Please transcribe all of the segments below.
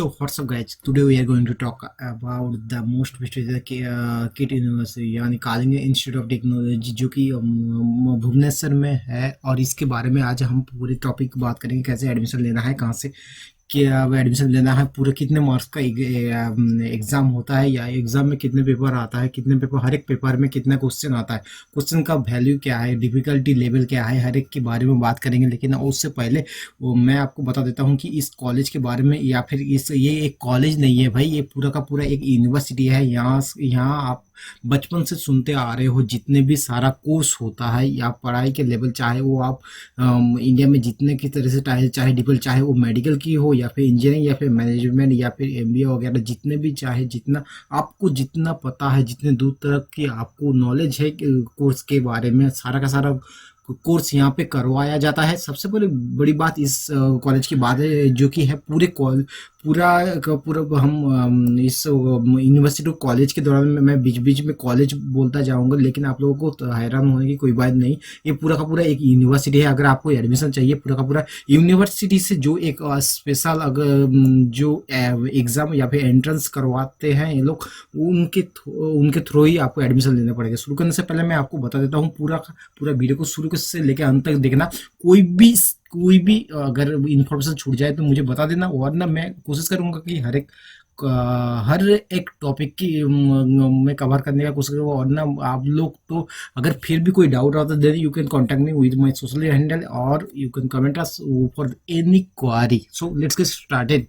So what's up guys, today we are going to talk about the most prestigious KIT university यानी Kalinga institute of technology जो कि भुवनेश्वर में है। और इसके बारे में आज हम पूरे टॉपिक बात करेंगे, कैसे एडमिशन लेना है, कहाँ से क्या एडमिशन लेना है, पूरे कितने मार्क्स का एग्ज़ाम होता है या एग्ज़ाम में कितने पेपर आता है, कितने पेपर, हर एक पेपर में कितना क्वेश्चन आता है, क्वेश्चन का वैल्यू क्या है, डिफ़िकल्टी लेवल क्या है, हर एक के बारे में बात करेंगे। लेकिन उससे पहले मैं आपको बता देता हूँ कि इस कॉलेज के बारे में, या फिर ये एक कॉलेज नहीं है भाई, ये पूरा का पूरा एक यूनिवर्सिटी है। यहाँ आप बचपन से सुनते आ रहे हो जितने भी सारा कोर्स होता है या पढ़ाई के लेवल, चाहे वो आप इंडिया में जितने की तरह से चाहे डिपेल, चाहे वो मेडिकल की हो या फिर इंजीनियरिंग या फिर मैनेजमेंट या फिर एमबीए वगैरह, जितने भी चाहे, जितना आपको जितना पता है, जितने दूर तक की आपको नॉलेज है कोर्स के बारे में, सारा का सारा कोर्स यहाँ पे करवाया जाता है। सबसे पहले बड़ी बात इस कॉलेज की बात है, जो कि है पूरा का पूरा हम इस यूनिवर्सिटी कॉलेज के दौरान मैं बीच बीच में कॉलेज बोलता जाऊंगा, लेकिन आप लोगों को तो हैरान होने की कोई बात नहीं। ये पूरा का पूरा एक यूनिवर्सिटी है। अगर आपको एडमिशन चाहिए पूरा का पूरा यूनिवर्सिटी से, जो एक स्पेशल अगर जो एग्ज़ाम या फिर एंट्रेंस करवाते हैं ये लोग, उनके थ्रू ही आपको एडमिशन लेना पड़ेगा। शुरू करने से पहले मैं आपको बता देता हूँ, पूरा वीडियो को शुरू से लेकर अंत तक देखना। कोई भी अगर इन्फॉर्मेशन छूट जाए तो मुझे बता देना, वरना मैं कोशिश करूंगा कि हर एक टॉपिक की मैं कवर करने का कोशिश करूँगा। वरना आप लोग तो अगर फिर भी कोई डाउट आता है, then you can contact me with my social handle और you can comment us for any query. So let's get started,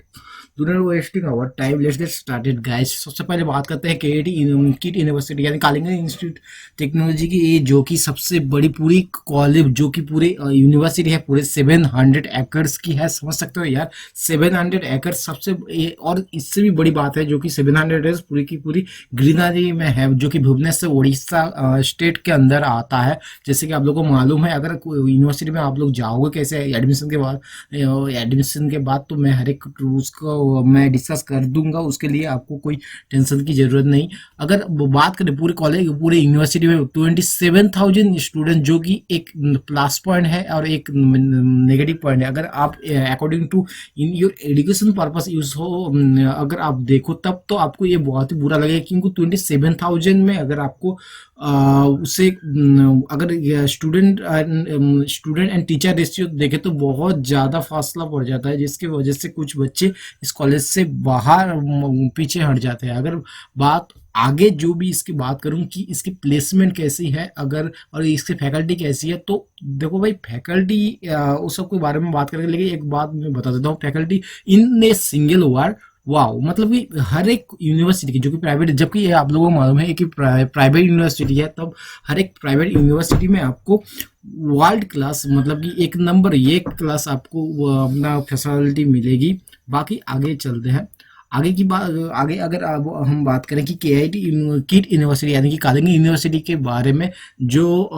do not wasting our time, let's get started guys. सबसे पहले बात करते हैं किट यूनिवर्सिटी यानी Kalinga institute technology की, ये जो कि सबसे बड़ी पूरी कॉलेज, जो कि पूरे यूनिवर्सिटी है, पूरे 700 एकर्स की है। समझ सकते हो यार, 700 एकड़ सबसे, और इससे भी बड़ी बात है जो कि 700 एकड़ पूरी की पूरी ग्रीनरी में है, जो कि भुवनेश्वर उड़ीसा स्टेट के अंदर आता है। जैसे कि आप लोगों को मालूम है, अगर यूनिवर्सिटी में आप लोग जाओगे कैसे एडमिशन के बाद तो मैं हर एक रूल्स को मैं डिस्कस कर दूंगा, उसके लिए आपको कोई टेंशन की जरूरत नहीं। अगर बात करें पूरे कॉलेज, पूरे यूनिवर्सिटी में 27,000 स्टूडेंट, जो कि एक प्लस पॉइंट है और एक नेगेटिव पॉइंट है। अगर आप according to in your education purpose use हो, अगर आप देखो तब तो आपको ये बहुत ही बुरा लगेगा, क्योंकि 27,000 में अगर आपको उसे अगर स्टूडेंट एंड टीचर रेशियो देखे तो बहुत ज़्यादा फासला पड़ जाता है, जिसकी वजह से कुछ बच्चे इस कॉलेज से बाहर पीछे हट जाते हैं। अगर बात आगे जो भी इसकी बात करूं कि इसकी प्लेसमेंट कैसी है, अगर और इसकी फैकल्टी कैसी है, तो देखो भाई, फैकल्टी उस सब के बारे में बात करेंगे, लेकिन एक बात मैं बता देता हूँ, faculty in a single word wow, मतलब कि हर एक यूनिवर्सिटी की, जो कि प्राइवेट, जबकि ये आप लोगों को मालूम है कि प्राइवेट यूनिवर्सिटी है, तब हर एक प्राइवेट यूनिवर्सिटी में आपको वर्ल्ड क्लास, मतलब कि एक नंबर एक क्लास आपको अपना फैसिलिटी मिलेगी। बाकी आगे चलते हैं, आगे की बात, आगे अगर हम बात करें कि किट यूनिवर्सिटी यानी कि कलिंग यूनिवर्सिटी के बारे में, जो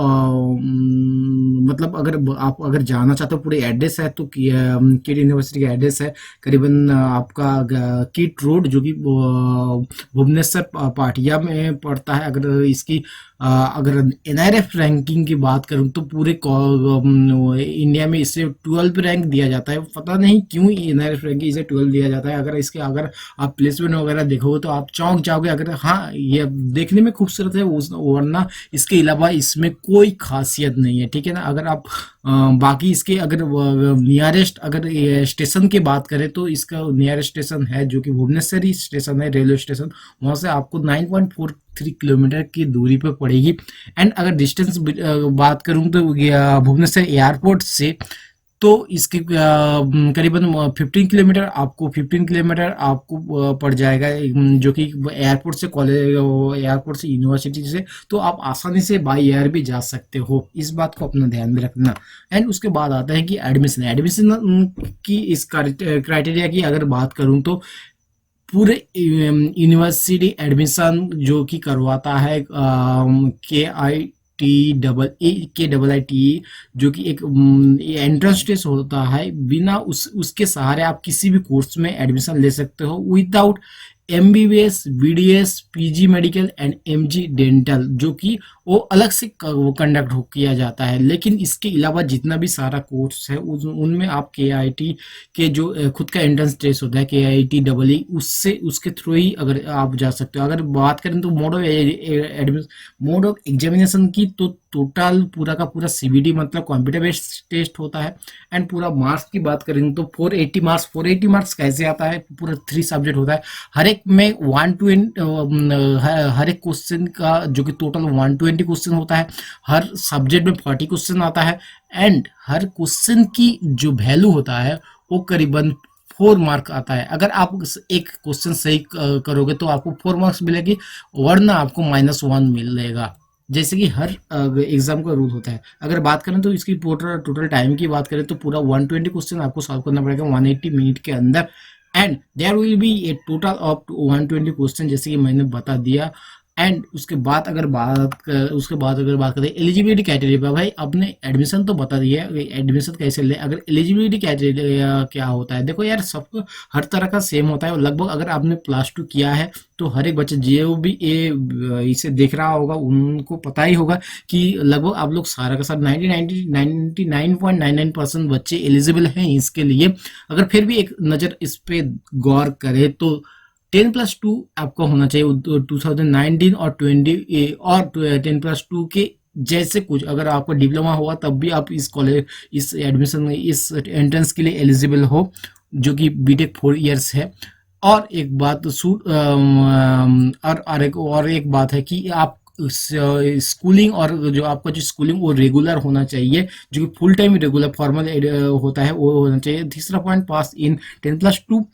मतलब आप अगर जाना चाहते हो, पूरे एड्रेस है तो किट यूनिवर्सिटी का एड्रेस है करीबन आपका किट रोड, जो कि भुवनेश्वर पाटिया में पड़ता है। अगर इसकी अगर एनआरएफ रैंकिंग की बात करूं तो पूरे इंडिया में इसे 12 रैंक दिया जाता है। पता नहीं क्यों एनआरएफ रैंकिंग इसे 12 दिया जाता है। अगर आप प्लेसमेंट वगैरह देखोगे तो आप चौंक जाओगे। अगर हाँ, ये देखने में खूबसूरत है, वरना इसके अलावा इसमें कोई खासियत नहीं है, ठीक है ना। अगर आप बाकी इसके अगर नियरेस्ट अगर स्टेशन की बात करें तो इसका नियरेस्ट स्टेशन है जो कि भुवनेश्वरी स्टेशन है, रेलवे स्टेशन। वहाँ से आपको 9.43 किलोमीटर की दूरी पर पड़ेगी। एंड अगर डिस्टेंस बात करूँ तो भुवनेश्वर एयरपोर्ट से तो इसके करीबन 15 किलोमीटर आपको पड़ जाएगा, जो कि एयरपोर्ट से यूनिवर्सिटी से, तो आप आसानी से बाई एयर भी जा सकते हो। इस बात को अपना ध्यान में रखना। एंड उसके बाद आता है कि एडमिशन की इस क्राइटेरिया की अगर बात करूं तो पूरे यूनिवर्सिटी एडमिशन जो कि करवाता है KIIT जो कि एक एंट्रेंस टेस्ट होता है। बिना उसके सहारे आप किसी भी कोर्स में एडमिशन ले सकते हो without MBBS, BDS, PG medical and MG dental, जो कि वो अलग से वो कंडक्ट किया जाता है। लेकिन इसके अलावा जितना भी सारा कोर्स है उनमें आप केआईटी के जो खुद का एंट्रेंस टेस्ट होता है केआईटी डबल ई, उससे उसके थ्रू ही अगर आप जा सकते हो। अगर बात करें तो मोड ऑफ एग्जामिनेशन की, तो टोटल पूरा का पूरा सीबीटी मतलब कंप्यूटर बेस्ड टेस्ट होता है। एंड पूरा मार्क्स की बात करेंगे तो 480 मार्क्स कैसे आता है, पूरा 3 सब्जेक्ट होता है। हर एक में 120 हर एक क्वेश्चन का जो कि टोटल 120 क्वेश्चन होता है। हर सब्जेक्ट में 40 क्वेश्चन आता है। एंड हर क्वेश्चन की जो वैल्यू होता है वो करीबन 4 मार्क आता है। अगर आप एक क्वेश्चन सही करोगे तो आपको 4 मार्क्स मिलेगी, वरना आपको -1 मिलेगा। जैसे कि हर एग्जाम का रूल होता है। अगर बात करें तो इसकी टोटल टोटल टाइम की बात करें तो पूरा 120 क्वेश्चन आपको सॉल्व करना पड़ेगा 180 मिनट के अंदर। And there will be a total of 120 question, जैसे कि मैंने बता दिया। एंड उसके बाद अगर बात करें एलिजिबिलिटी क्राइटेरिया पर, भाई आपने एडमिशन तो बता दिया है, एडमिशन कैसे ले। अगर एलिजिबिलिटी क्राइटेरिया क्या होता है, देखो यार सबको हर तरह का सेम होता है लगभग। अगर आपने +2 किया है तो हर एक बच्चा जो भी इसे देख रहा होगा उनको पता ही होगा कि लगभग आप लोग सारा का सारा 99.99% बच्चे एलिजिबल हैं इसके लिए। अगर फिर भी एक नज़र इस पे गौर करें तो 10+2 आपका होना चाहिए 2019 और 20 और 10+2 के जैसे कुछ। अगर आपका डिप्लोमा हुआ तब भी आप इस कॉलेज इस एडमिशन में इस एंट्रेंस के लिए एलिजिबल हो, जो कि बीटेक 4 इयर्स है। और एक बात और एक बात है कि आप स्कूलिंग और जो आपका जो स्कूलिंग वो रेगुलर होना चाहिए, जो कि फुल टाइम रेगुलर फॉर्मल होता है वो होना चाहिए। तीसरा पॉइंट, पास इन 10+2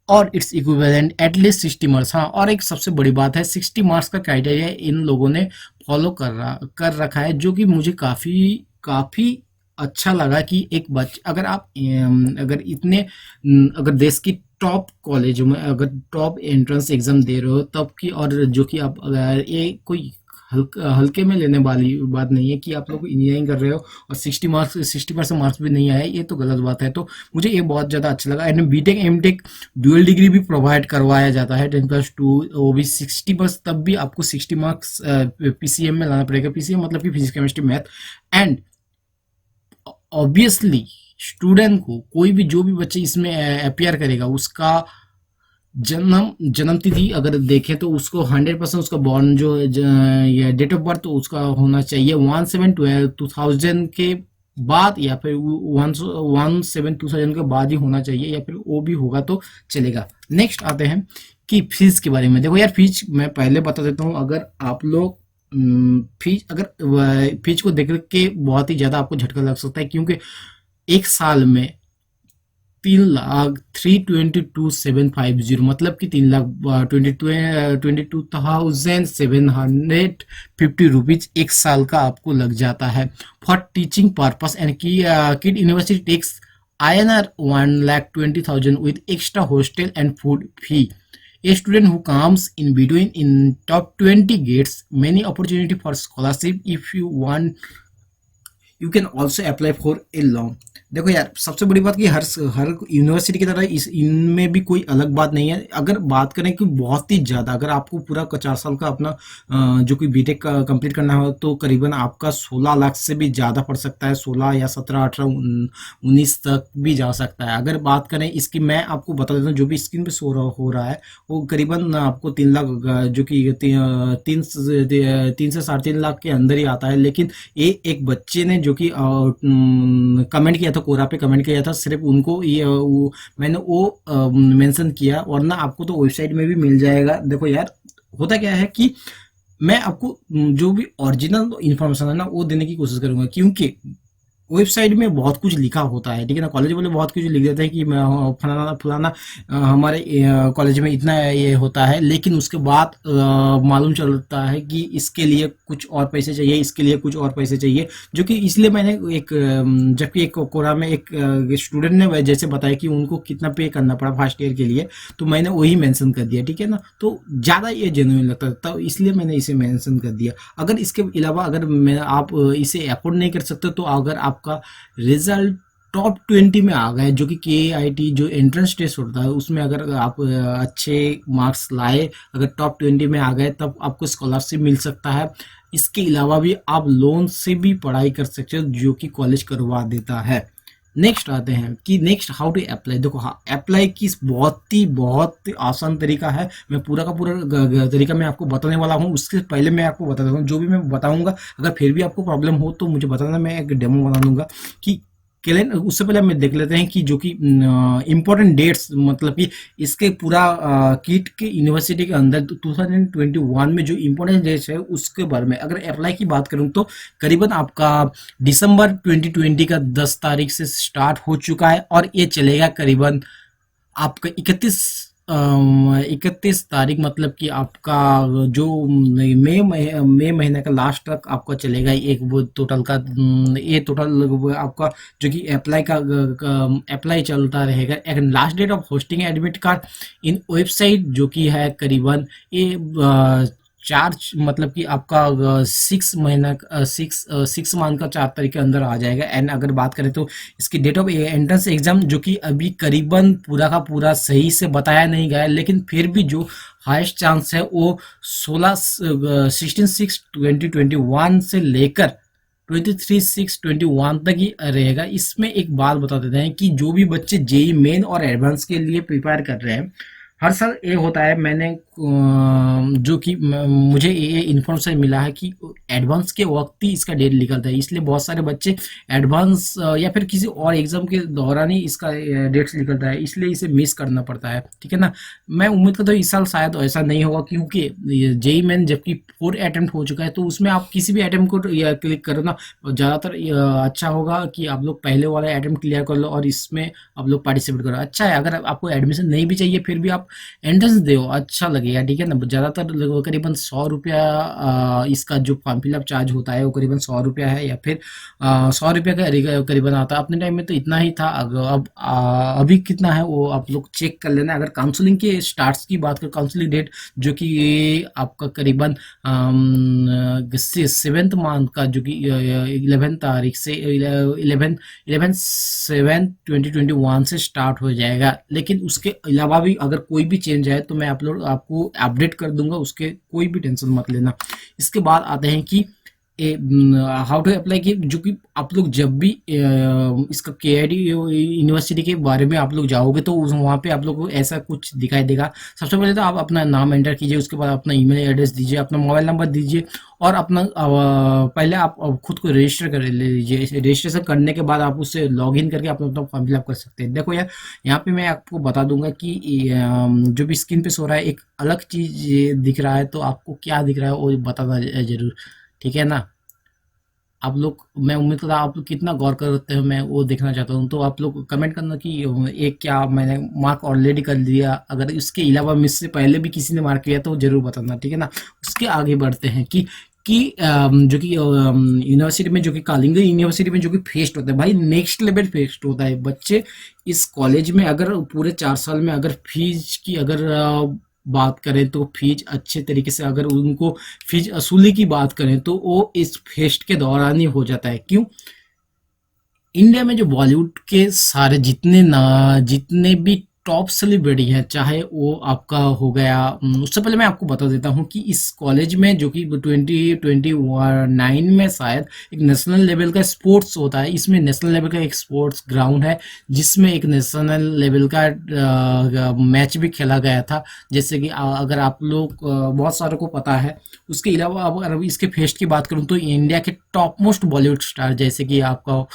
और इट्स इक्विवेलेंट एटलीस्ट 60 मार्क्स। हाँ, और एक सबसे बड़ी बात है 60 मार्क्स का क्राइटेरिया इन लोगों ने फॉलो कर रखा है, जो कि मुझे काफ़ी काफ़ी अच्छा लगा कि एक बच्चे अगर आप अगर अगर देश की टॉप कॉलेजों में अगर टॉप एंट्रेंस एग्जाम दे रहे हो तब की, और जो कि आप अगर ये कोई हल्के में लेने वाली बात नहीं है कि आप लोग इंजीनियरिंग कर रहे हो और 60% मार्क्स भी नहीं आए, ये तो गलत बात है। तो मुझे ये बहुत ज़्यादा अच्छा लगा। And BTech MTech dual degree भी प्रोवाइड करवाया जाता है 10+2, वो भी 60 बस, तब भी आपको 60 मार्क्स पीसीएम में लाना पड़ेगा। पीसीएम मतलब कि physics chemistry math. And obviously student को कोई भी जो भी बच्चे इसमें अपियर करेगा उसका जन्म तिथि अगर देखें तो उसको 100% उसका बॉर्न जो या डेट ऑफ बर्थ उसका होना चाहिए 1/7/2000 के बाद, या फिर 1/7/2000 के बाद ही होना चाहिए, या फिर वो भी होगा तो चलेगा। नेक्स्ट आते हैं कि फीस के बारे में। देखो यार, फीस मैं पहले बता देता हूँ। अगर आप लोग फीस को देख के बहुत ही ज़्यादा आपको झटका लग सकता है, क्योंकि एक साल में 3,322,750 मतलब कि 3,22,750 एक साल का आपको लग जाता है for teaching purpose. And KIIT university takes INR 1,20,000 with extra hostel and food fee. A student who comes in between in top 20 gets many opportunity for scholarship. If you want, you can also apply for a loan. देखो यार, सबसे बड़ी बात कि हर university की तरह इनमें भी कोई अलग बात नहीं है। अगर बात करें कि बहुत ही ज़्यादा, अगर आपको पूरा 4 साल का अपना जो कि बीटेक का कंप्लीट करना हो तो करीबन आपका 16 लाख से भी ज़्यादा पड़ सकता है। 16 या 17, 18, 19 तक भी जा सकता है। अगर बात करें इसकी, मैं आपको बता देता हूँ, जो भी स्क्रीन पे शो हो रहा है वो करीबन आपको 3 लाख, जो कि 3 से 3.5 लाख के अंदर ही आता है। लेकिन ये एक बच्चे ने जो कि कमेंट किया था, कोरा पे कमेंट किया था, सिर्फ उनको ये मैंने वो मेंशन किया, वरना आपको तो वेबसाइट में भी मिल जाएगा। देखो यार, होता क्या है कि मैं आपको जो भी ओरिजिनल इन्फॉर्मेशन है ना वो देने की कोशिश करूंगा, क्योंकि वेबसाइट में बहुत कुछ लिखा होता है, ठीक है ना। कॉलेज वाले बहुत कुछ लिख देते हैं कि फलाना फलाना हमारे कॉलेज में इतना ये होता है, लेकिन उसके बाद मालूम चलता है कि इसके लिए कुछ और पैसे चाहिए, इसके लिए कुछ और पैसे चाहिए। जो कि इसलिए मैंने जबकि एक कोरा में एक स्टूडेंट ने जैसे बताया कि उनको कितना पे करना पड़ा फर्स्ट ईयर के लिए, तो मैंने वही मेंशन कर दिया, ठीक है ना। तो ज़्यादा ये जेन्युइन लगता था, तो इसलिए मैंने इसे मेंशन कर दिया। अगर इसके अलावा अगर आप इसे अफोर्ड नहीं कर सकते तो अगर आपका रिजल्ट टॉप 20 में आ गए, जो कि KIT जो एंट्रेंस टेस्ट होता है उसमें अगर आप अच्छे मार्क्स लाए, अगर टॉप 20 में आ गए तब आपको स्कॉलरशिप मिल सकता है। इसके अलावा भी आप लोन से भी पढ़ाई कर सकते हो, जो कि कॉलेज करवा देता है। नेक्स्ट आते हैं कि नेक्स्ट हाउ टू अप्लाई। देखो, हाँ, अप्लाई की बहुत ही आसान तरीका है। मैं पूरा का पूरा तरीका मैं आपको बताने वाला हूँ। उससे पहले मैं आपको बता देता हूँ, जो भी मैं बताऊंगा अगर फिर भी आपको प्रॉब्लम हो तो मुझे बताना, मैं एक डेमो बना दूंगा कि कैलेंडर। उससे पहले हम देख लेते हैं कि जो कि इम्पोर्टेंट डेट्स, मतलब कि इसके पूरा किट के यूनिवर्सिटी के अंदर 2021 में जो इम्पोर्टेंट डेट्स है उसके बारे में अगर अप्लाई की बात करूं तो करीबन आपका दिसंबर 2020 का 10 तारीख से स्टार्ट हो चुका है और ये चलेगा करीबन आपका 31 तारीख, मतलब कि आपका जो मई महीने का लास्ट तक आपका चलेगा। एक वो टोटल का ये टोटल आपका जो कि अप्लाई चलता रहेगा। एक last date of hosting admit card in website जो कि है करीबन ये चार, मतलब कि आपका 6 महीना 6 मंथ का 4 तारीख के अंदर आ जाएगा। एंड अगर बात करें तो इसकी डेट ऑफ एंट्रेंस एग्जाम जो कि अभी करीबन पूरा का पूरा सही से बताया नहीं गया है, लेकिन फिर भी जो हाईएस्ट चांस है वो 16/6/2021 से लेकर 23/6/21 तक ही रहेगा। इसमें एक बात बता देते हैं कि जो भी बच्चे जेई मेन और एडवांस के लिए प्रिपेयर कर रहे हैं, हर साल ये होता है। मैंने जो कि मुझे ये इन्फॉर्मेशन मिला है कि एडवांस के वक्त ही इसका डेट निकलता है, इसलिए बहुत सारे बच्चे एडवांस या फिर किसी और एग्जाम के दौरान ही इसका डेट्स निकलता है, इसलिए इसे मिस करना पड़ता है। ठीक है ना। मैं उम्मीद करता हूँ इस साल शायद ऐसा नहीं होगा, क्योंकि जेई मैन जबकि 4 अटेम्प्ट हो चुका है तो उसमें आप किसी भी अटेम्प्ट को क्लिक करो ना, ज़्यादातर अच्छा होगा कि आप लोग पहले वाला अटेम्प्ट क्लियर कर लो और इसमें आप लोग पार्टिसिपेट करो। अच्छा है, अगर आपको एडमिशन नहीं भी चाहिए फिर भी आप एंट्रेंस दो, अच्छा लगेगा। ठीक है ना। ज़्यादातर करीबन 100 रुपया इसका जो फॉर्म फिलअप चार्ज होता है वो करीबन 100 रुपया है, या फिर 100 रुपया का करीबन आता है। अपने टाइम में तो इतना ही था। अब अभी कितना है वो आप लोग चेक कर लेना। अगर काउंसलिंग के स्टार्ट्स की बात करें, काउंसलिंग डेट जो कि आपका करीबन 7th मंथ का जो कि 11 तारीख से 11/7/2021 से स्टार्ट हो जाएगा। लेकिन उसके अलावा भी अगर कोई भी चेंज है तो मैं आपको अपडेट कर दूंगा, उसके कोई भी टेंशन मत लेना। इसके बाद आते हैं कि हाउ टू अप्लाई की, जो कि आप लोग जब भी इसका KIT यूनिवर्सिटी के बारे में आप लोग जाओगे तो वहाँ पे आप लोग को ऐसा कुछ दिखाई देगा। सबसे पहले तो आप अपना नाम एंटर कीजिए, उसके बाद अपना ईमेल एड्रेस दीजिए, अपना मोबाइल नंबर दीजिए और अपना पहले आप खुद को रजिस्टर कर लीजिए। रजिस्ट्रेशन करने के बाद आप उससे लॉग इन करके अपना अपना फॉर्म फिलअप कर सकते हैं। देखो यार, यहाँ पे मैं आपको बता दूंगा कि जो भी स्क्रीन पे सो रहा है एक अलग चीज दिख रहा है, तो आपको क्या दिख रहा है वो बताना जरूर। ठीक है ना। आप लोग, मैं उम्मीद करता हूँ आप लोग कितना गौर करते हो, मैं वो देखना चाहता हूँ। तो आप लोग कमेंट करना कि एक क्या मैंने मार्क ऑलरेडी कर लिया, अगर इसके अलावा मुझसे पहले भी किसी ने मार्क किया तो जरूर बताना। ठीक है ना। उसके आगे बढ़ते हैं कि जो कि यूनिवर्सिटी में, जो कि कलिंगा यूनिवर्सिटी में जो कि फेस्ट होता है भाई, नेक्स्ट लेवल फेस्ट होता है। बच्चे इस कॉलेज में अगर पूरे 4 साल में अगर फीस की अगर बात करें तो फीस अच्छे तरीके से, अगर उनको फीस वसूली की बात करें तो वो इस फेस्ट के दौरान ही हो जाता है। क्यों? इंडिया में जो बॉलीवुड के सारे जितने भी टॉप सेलिब्रिटी हैं, चाहे वो आपका हो गया, उससे पहले मैं आपको बता देता हूँ कि इस कॉलेज में जो कि 2029 में शायद एक नेशनल लेवल का स्पोर्ट्स होता है। इसमें नेशनल लेवल का एक स्पोर्ट्स ग्राउंड है जिसमें एक नेशनल लेवल का मैच भी खेला गया था। जैसे कि अगर आप लोग बहुत सारों को पता है। उसके अलावा अगर इसके फेस्ट की बात करूँ तो इंडिया के टॉप मोस्ट बॉलीवुड स्टार जैसे कि आपका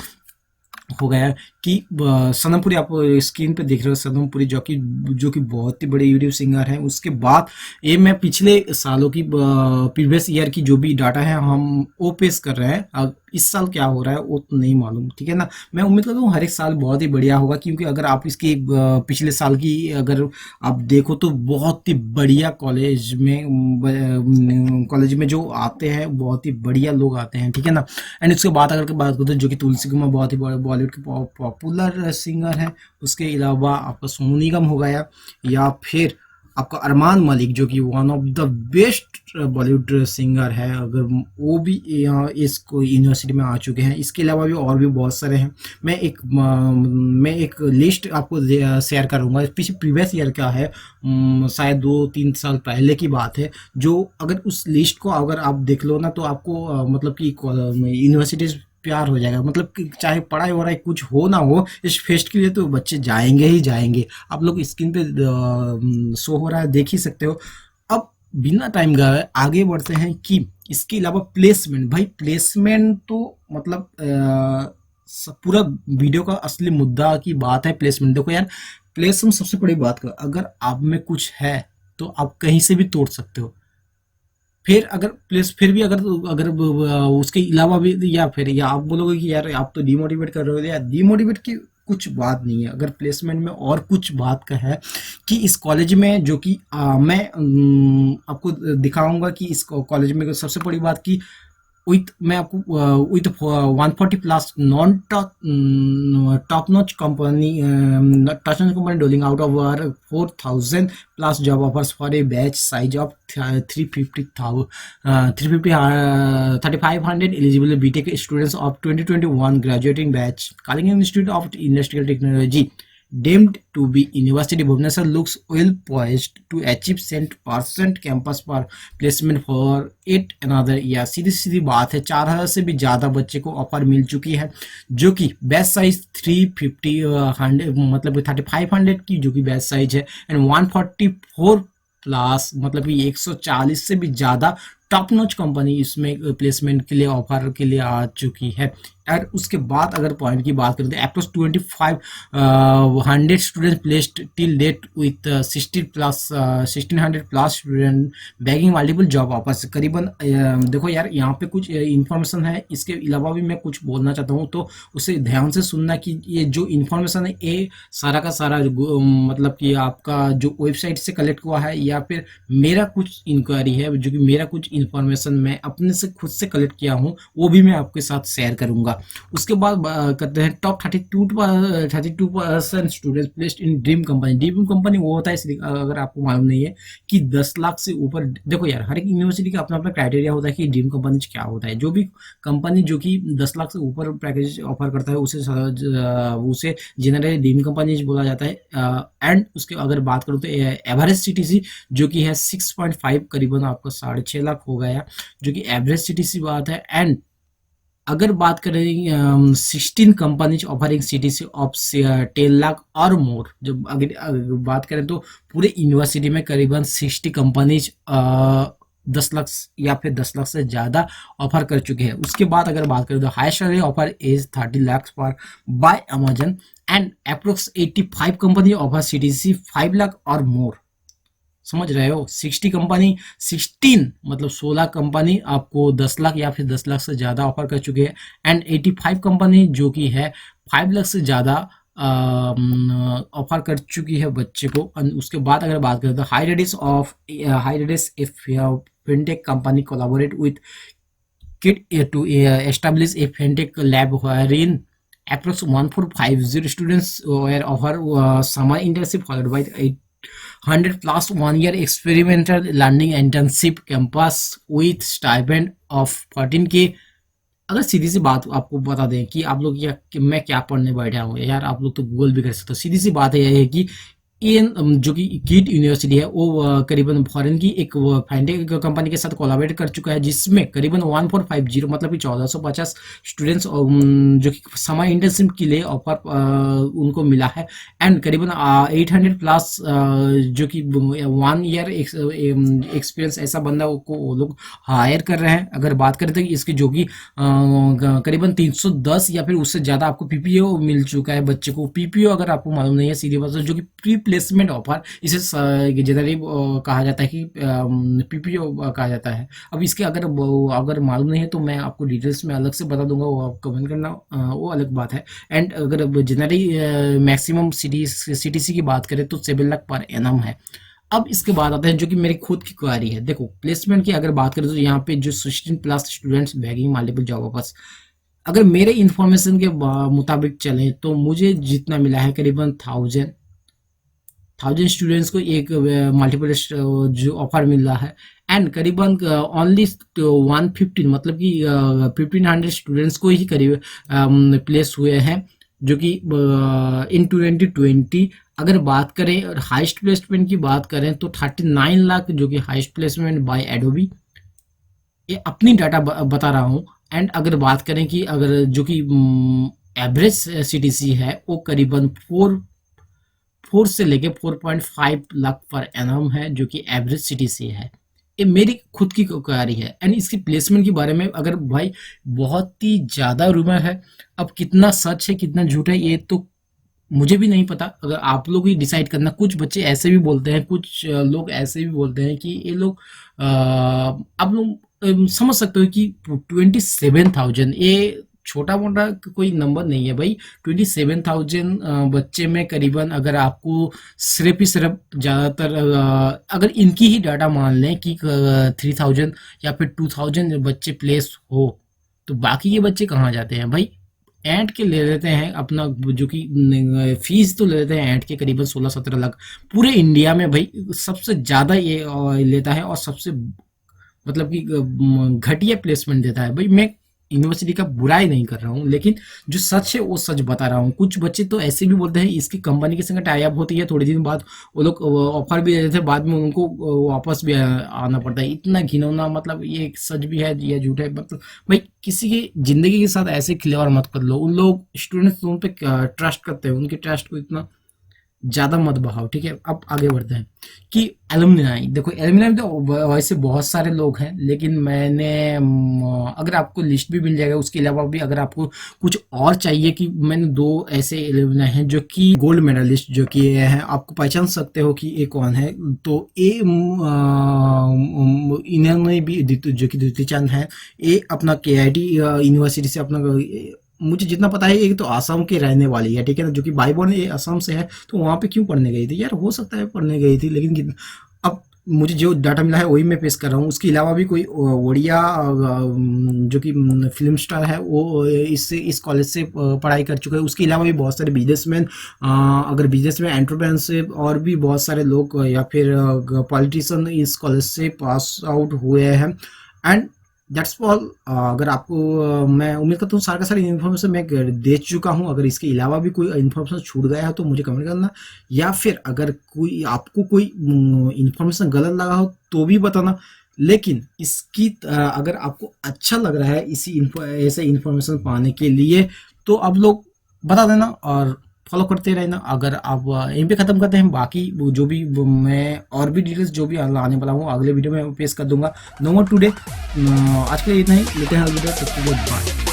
हो गया कि सनम पुरी, आप स्क्रीन पे देख रहे हो सनम पुरी, जो कि बहुत ही बड़े यूट्यूब सिंगर हैं। उसके बाद ये मैं पिछले सालों की प्रीवियस ईयर की जो भी डाटा है हम वो पेश कर रहे हैं। अब इस साल क्या हो रहा है वो तो नहीं मालूम। ठीक है ना। मैं उम्मीद करता हूँ हर एक साल बहुत ही बढ़िया होगा, क्योंकि अगर आप इसकी पिछले साल की अगर आप देखो तो बहुत ही बढ़िया कॉलेज में जो आते हैं बहुत ही बढ़िया लोग आते हैं। ठीक है ना। एंड उसके बाद अगर बात करें तो जो कि तुलसी कुमार बहुत ही बॉलीवुड के पॉपुलर सिंगर हैं। उसके अलावा आपका सोनू निगम हो गया, या फिर आपका अरमान मलिक जो कि one of the best Bollywood singer है, अगर वो भी यहाँ इस कोई यूनिवर्सिटी में आ चुके हैं। इसके अलावा भी और भी बहुत सारे हैं। मैं एक लिस्ट आपको शेयर करूंगा, पीछे प्रीवियस ईयर का है, शायद 2-3 साल पहले की बात है। जो अगर उस लिस्ट को अगर आप देख लो ना, तो आपको मतलब कि यूनिवर्सिटीज प्यार हो जाएगा। मतलब कि चाहे पढ़ाई वढ़ाई कुछ हो ना हो, इस फेस्ट के लिए तो बच्चे जाएंगे ही जाएंगे। आप लोग स्क्रीन पे शो हो रहा है, देख ही सकते हो। अब बिना टाइम गए आगे बढ़ते हैं कि इसके अलावा प्लेसमेंट। भाई प्लेसमेंट तो मतलब पूरा वीडियो का असली मुद्दा की बात है प्लेसमेंट। देखो यार, प्लेसमेंट सबसे बड़ी बात का, अगर आप में कुछ है तो आप कहीं से भी तोड़ सकते हो। फिर अगर प्लेस फिर भी अगर अगर उसके अलावा भी, या आप बोलोगे कि यार आप तो डिमोटिवेट कर रहे हो, यार डिमोटिवेट की कुछ बात नहीं है। अगर प्लेसमेंट में और कुछ बात का है कि इस कॉलेज में, जो कि मैं आपको दिखाऊंगा कि इस कॉलेज में सबसे बड़ी बात की विथ, मैं आपको with 140 plus non top notch company, touch notch company doling out of 4,000 plus job offers for a batch size of 3,500 eligible BTech students of 2021 graduating batch, Kalingam Institute of Industrial Technology deemed to be University Bhubaneswar looks well poised to achieve 100% campus पर placement for yet another year. सीधी सीधी बात है, 4,000 से भी ज़्यादा बच्चे को ऑफर मिल चुकी है, जो कि बैच साइज 350 मतलब 3,500 की जो कि बैच साइज है, एंड 144 प्लस मतलब कि 140 से भी ज़्यादा टॉप नॉच कंपनी इसमें प्लेसमेंट के लिए ऑफर के लिए आ चुकी है। और उसके बाद अगर पॉइंट की बात करें तो approx 2,500 student placed till date with 1,600 plus student bagging multiple job offers. करीबन देखो यार, यहाँ पे कुछ इन्फॉर्मेशन है, इसके अलावा भी मैं कुछ बोलना चाहता हूँ, तो उसे ध्यान से सुनना कि ये जो इन्फॉर्मेशन है ये सारा का सारा मतलब कि आपका जो वेबसाइट से कलेक्ट हुआ है, या फिर मेरा कुछ इंक्वायरी है, जो कि मेरा कुछ इन्फॉर्मेशन मैं अपने से खुद से कलेक्ट किया हूँ, वो भी मैं आपके साथ शेयर करूंगा। उसके बाद करते हैं top 32% students placed in dream company. Dream company वो होता है, अगर आपको मालूम नहीं है, कि 10 लाख से ऊपर। देखो यार, हर एक यूनिवर्सिटी का अपना अपना क्राइटेरिया होता है कि ड्रीम कंपनी क्या होता है। जो भी कंपनी जो कि 10 लाख से ऊपर पैकेज ऑफर करता है, उसे जनरली ड्रीम कंपनी बोला जाता है। एंड उसके अगर बात करूँ तो एवरेज सीटीसी जो कि है 6.5, करीबन आपका 6.5 लाख हो गया, जो कि एवरेज सीटीसी बात है। एंड अगर बात करें 16 companies offering CTC of 10 lakh और मोर, जब अगर बात करें तो पूरे यूनिवर्सिटी में करीबन 60 कंपनीज 10 लाख या फिर 10 लाख से ज़्यादा ऑफर कर चुके हैं। उसके बाद अगर बात करें तो highest salary offer is 30 lakh per by Amazon, and approx 85 company offer CTC 5 lakh और मोर। समझ रहे हो, 60 कंपनी, 16 मतलब 16 कंपनी आपको 10 लाख या फिर 10 लाख से ज़्यादा ऑफर कर चुके हैं, एंड 85 कंपनी जो कि है 5 लाख से ज़्यादा ऑफर कर चुकी है बच्चे को। उसके बाद अगर बात करें तो हाईरेडिस if fintech company collaborate with KIIT to establish a fintech lab wherein approx 1,450 students were offered summer internship followed by 800 plus 1 year experimental learning internship campus with stipend of 14K। अगर सीधी सी बात आपको बता दें कि आप लोग कि मैं क्या पढ़ने बैठा हूँ यार, आप लोग तो गूगल भी कर सकते हो। सीधी सी बात यह है कि जो कि किट यूनिवर्सिटी है वो करीबन फॉरेन की एक फाइनटेक कंपनी के साथ कोलैबोरेट कर चुका है, जिसमें करीबन 1450 मतलब कि 1450 स्टूडेंट्स जो कि समर इंटर्नशिप के लिए ऑफर उनको मिला है, एंड करीबन 800 प्लस जो कि 1 ईयर एक्सपीरियंस ऐसा बंदा को वो लोग हायर कर रहे हैं। अगर बात करें तो इसके जो कि करीबन 310 या फिर उससे ज़्यादा आपको पीपीओ मिल चुका है बच्चे को। पीपीओ अगर आपको मालूम नहीं है, सीधी बात, जो कि प्री प्लेसमेंट ऑफर, इसे जनरली कहा जाता है कि पीपीओ कहा जाता है। अब इसके अगर मालूम नहीं है तो मैं आपको डिटेल्स में अलग से बता दूंगा, वो आप कमेंट करना, वो अलग बात है। एंड अगर जनरली मैक्सिमम सीटीसी की बात करें तो 7 लाख पर एनम है। अब इसके बाद आते हैं जो कि मेरी खुद की क्वारी है। देखो प्लेसमेंट की अगर बात करें तो यहाँ पे जो 16 plus students bagging multiple job offers, अगर मेरे इन्फॉर्मेशन के मुताबिक चले तो मुझे जितना मिला है करीबन 1000 स्टूडेंट्स को एक मल्टीपल जो ऑफर मिल रहा है, एंड करीबन ओनली 115 मतलब कि 1500 स्टूडेंट्स को ही करीब प्लेस हुए हैं, जो कि इन 2020 अगर बात करें और हाईएस्ट प्लेसमेंट की बात करें तो 39 लाख जो कि हाईएस्ट प्लेसमेंट बाय एडोबी, ये अपनी डाटा बता रहा हूँ। एंड अगर बात करें कि अगर जो कि एवरेज सीटीसी है वो करीबन 4 से लेके 4.5 लाख पर एनम है, जो कि एवरेज सीटीसी है। ये मेरी खुद की क्वेरी है। एंड इसकी प्लेसमेंट के बारे में अगर भाई बहुत ही ज़्यादा रूमर है, अब कितना सच है कितना झूठ है ये तो मुझे भी नहीं पता, अगर आप लोग ही डिसाइड करना। कुछ बच्चे ऐसे भी बोलते हैं, कुछ लोग ऐसे भी बोलते हैं कि ये लोग आप लोग समझ सकते हो कि 27,000 ये छोटा मोटा कोई नंबर नहीं है भाई। 27,000 बच्चे में करीबन अगर आपको सिर्फ ही सिर्फ ज़्यादातर अगर इनकी ही डाटा मान लें कि 3000 या फिर 2000 बच्चे प्लेस हो, तो बाकी के बच्चे कहाँ जाते हैं भाई? एंट के ले लेते हैं अपना जो कि फीस तो ले लेते हैं एंट के करीबन 16-17 लाख पूरे इंडिया में भाई, सबसे ज़्यादा ये लेता है और सबसे मतलब कि घटिया प्लेसमेंट देता है भाई। मैं यूनिवर्सिटी का बुराई नहीं कर रहा हूँ, लेकिन जो सच है वो सच बता रहा हूँ। कुछ बच्चे तो ऐसे भी बोलते हैं इसकी कंपनी के संग टाई अप होती है, थोड़ी दिन बाद वो लोग ऑफर भी दे देते हैं, बाद में उनको वापस भी आना पड़ता है। इतना घिनौना, मतलब ये सच भी है या झूठ है, मतलब भाई किसी की जिंदगी के साथ ऐसे खिलवाड़ मत कर लो। उन लोग स्टूडेंट्स उन पे ट्रस्ट करते हैं, उनके ट्रस्ट को इतना ज़्यादा मत बहाओ, ठीक है। अब आगे बढ़ते हैं कि एलुमनाई, देखो एलुमनाई में तो वैसे बहुत सारे लोग हैं, लेकिन मैंने अगर आपको लिस्ट भी मिल जाएगा, उसके अलावा भी अगर आपको कुछ और चाहिए कि मैंने 2 ऐसे एलुमनाई हैं जो कि गोल्ड मेडलिस्ट जो कि ये हैं, आपको पहचान सकते हो कि ये कौन है। तो ये इन्होंने भी जो कि द्वितीय चंद है, ये अपना KIT यूनिवर्सिटी से अपना मुझे जितना पता है ये तो आसाम के रहने वाली है, ठीक है ना, जो कि भाई बहन ये असम से है। तो वहाँ पे क्यों पढ़ने गई थी यार? हो सकता है पढ़ने गई थी, लेकिन अब मुझे जो डाटा मिला है वही मैं पेश कर रहा हूँ। उसके अलावा भी कोई ओडिया जो कि फिल्म स्टार है वो इस कॉलेज से पढ़ाई कर चुका है। उसके अलावा भी बहुत सारे बिजनेसमैन, अगर बिजनेसमैन एंटरप्रेन्योरशिप और भी बहुत सारे लोग या फिर पॉलिटिशियन इस कॉलेज से पास आउट हुए हैं। And that's all. अगर आपको मैं उम्मीद करता हूँ सारा का सारी इन्फॉर्मेशन मैं दे चुका हूँ। अगर इसके अलावा भी कोई इन्फॉर्मेशन छूट गया है तो मुझे कमेंट करना, या फिर अगर कोई आपको कोई इन्फॉर्मेशन गलत लगा हो तो भी बताना। लेकिन इसकी अगर आपको अच्छा लग रहा है ऐसे इन्फॉर्मेशन पाने के लिए तो आप लोग बता देना और फॉलो करते रहना। अगर आप यहीं पे ख़त्म करते हैं, बाकी वो जो भी मैं और भी डिटेल्स जो भी आने वाला हूँ अगले वीडियो में पेश कर दूंगा। नो मोर टुडे, आज के लिए इतना ही, लेते हैं अगले वीडियो। बाय।